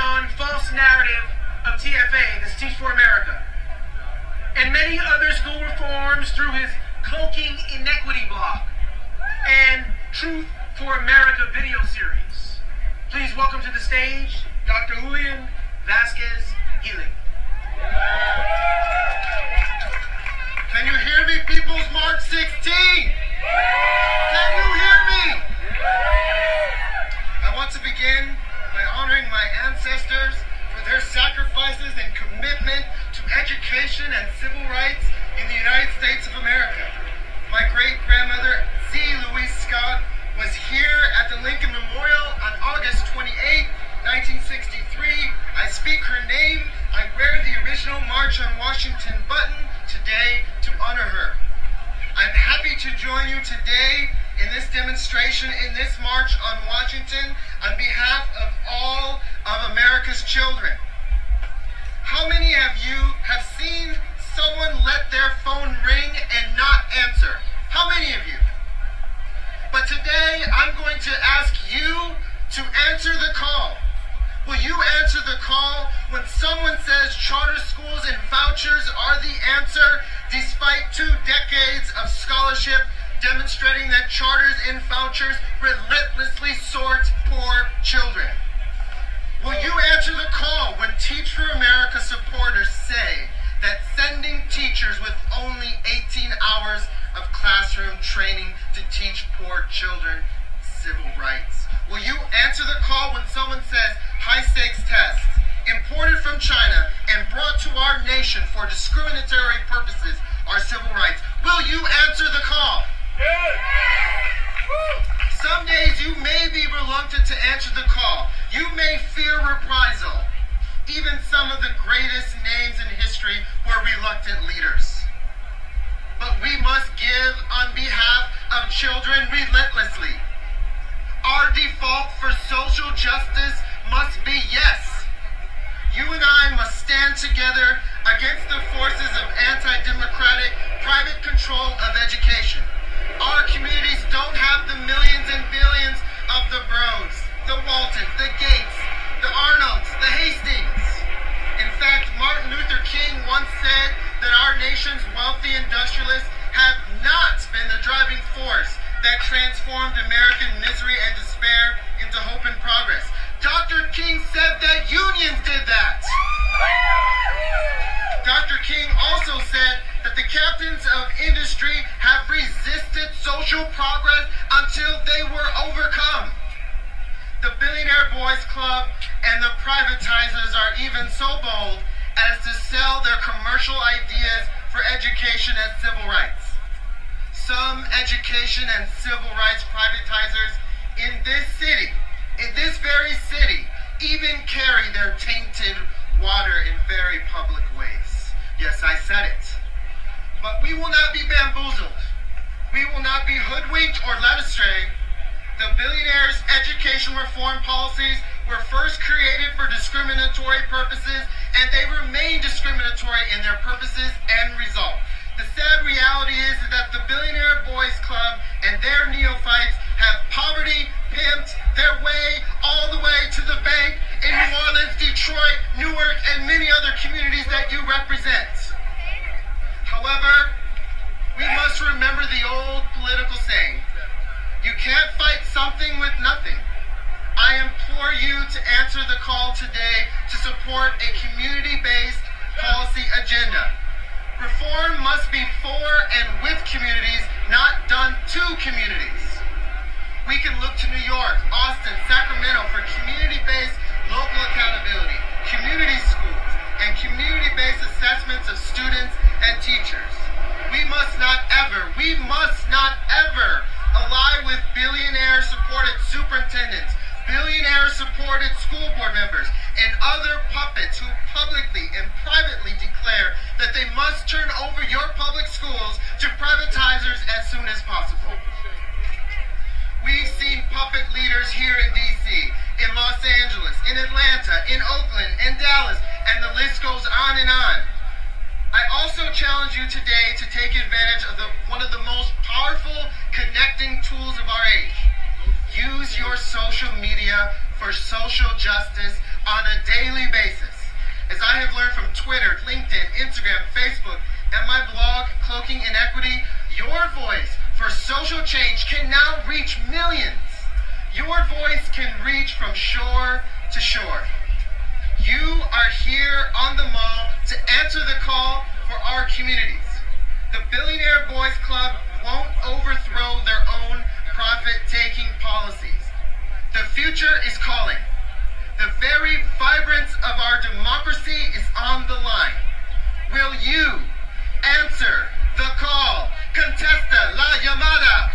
on false narrative of TFA, this Teach for America, and many other school reforms through his Cloaking Inequity blog and Truth for America video series. Please welcome to the stage Dr. Julian Vasquez Heilig. Can you hear me, People's March 16? Can you hear me? I want to begin by honoring my ancestors for their sacrifices and commitment to education and civil rights in the United States of America. My great-grandmother, Z. Louise Scott, was here at the Lincoln Memorial on August 28, 1963. I speak her name. I wear the original March on Washington button today to honor her. I'm happy to join you today in this demonstration, in this March on Washington, on behalf of all of America's children. How many of you have seen someone let their phone ring and not answer? How many of you? But today, I'm going to ask you to answer the call. Will you answer the call when someone says charter schools and vouchers are the answer, despite 2 decades of scholarship demonstrating that charters and vouchers relentlessly sort poor children? Will you answer the call when Teach for America supporters say that sending teachers with only 18 hours of classroom training to teach poor children civil rights? Will you answer the call when someone says high-stakes tests imported from China and brought to our nation for discriminatory purposes are civil rights? Will you answer the call? Some days you may be reluctant to answer the call. You may fear reprisal. Even some of the greatest names in history were reluctant leaders. But we must give on behalf of children relentlessly. Our default for social justice must be yes. You and I must stand together against the forces of anti-democratic private control of education. Our communities don't have the millions and billions of the Bros, the Waltons, the Gates, the Arnolds, the Hastings. In fact, Martin Luther King once said that our nation's wealthy industrialists have not been the driving force that transformed American misery and despair into hope and progress. Dr. King said that unions did that. Dr. King also said that the captains of industry have resisted social progress until they were overcome. The Billionaire Boys Club and the privatizers are even so bold as to sell their commercial ideas for education and civil rights. Some education and civil rights privatizers in this city, in this very city, even carry their tainted water in very public ways. Yes, I said it. But we will not be bamboozled. We will not be hoodwinked or led astray. The billionaires' education reform policies were first created for discriminatory purposes, and they remain discriminatory in their purposes and result. The sad reality is that the Billionaire Boys Club and their neophytes have poverty pimped their way all the way to the bank in New Orleans, Detroit, Newark, and many other communities that you represent. However, we must remember the old political saying, you can't fight something with nothing. I implore you to answer the call today to support a community-based policy agenda. Reform must be for and with communities, not done to communities. We can look to New York, Austin, Sacramento for community-based local accountability, community schools, and community-based assessments of students and teachers. We must not ever ally with billionaire-supported superintendents, billionaire-supported school board members, and other puppets who publicly and privately declare that they must turn over your public schools to privatizers as soon as possible. We've seen puppet leaders here in D.C., in Los Angeles, in Atlanta, in Oakland, in Dallas, and the list goes on and on. I also challenge you today to take advantage of one of the most powerful connecting tools of our age. Use your social media for social justice on a daily basis. As I have learned from Twitter, LinkedIn, Instagram, Facebook, and my blog, Cloaking Inequity, your voice for social change can now reach millions. Your voice can reach from shore to shore. You are here on the mall to answer the call for our communities. The Billionaire Boys Club won't overthrow their own profit-taking policies. The future is calling. The very vibrance of our democracy is on the line. Will you answer the call? Contesta la llamada.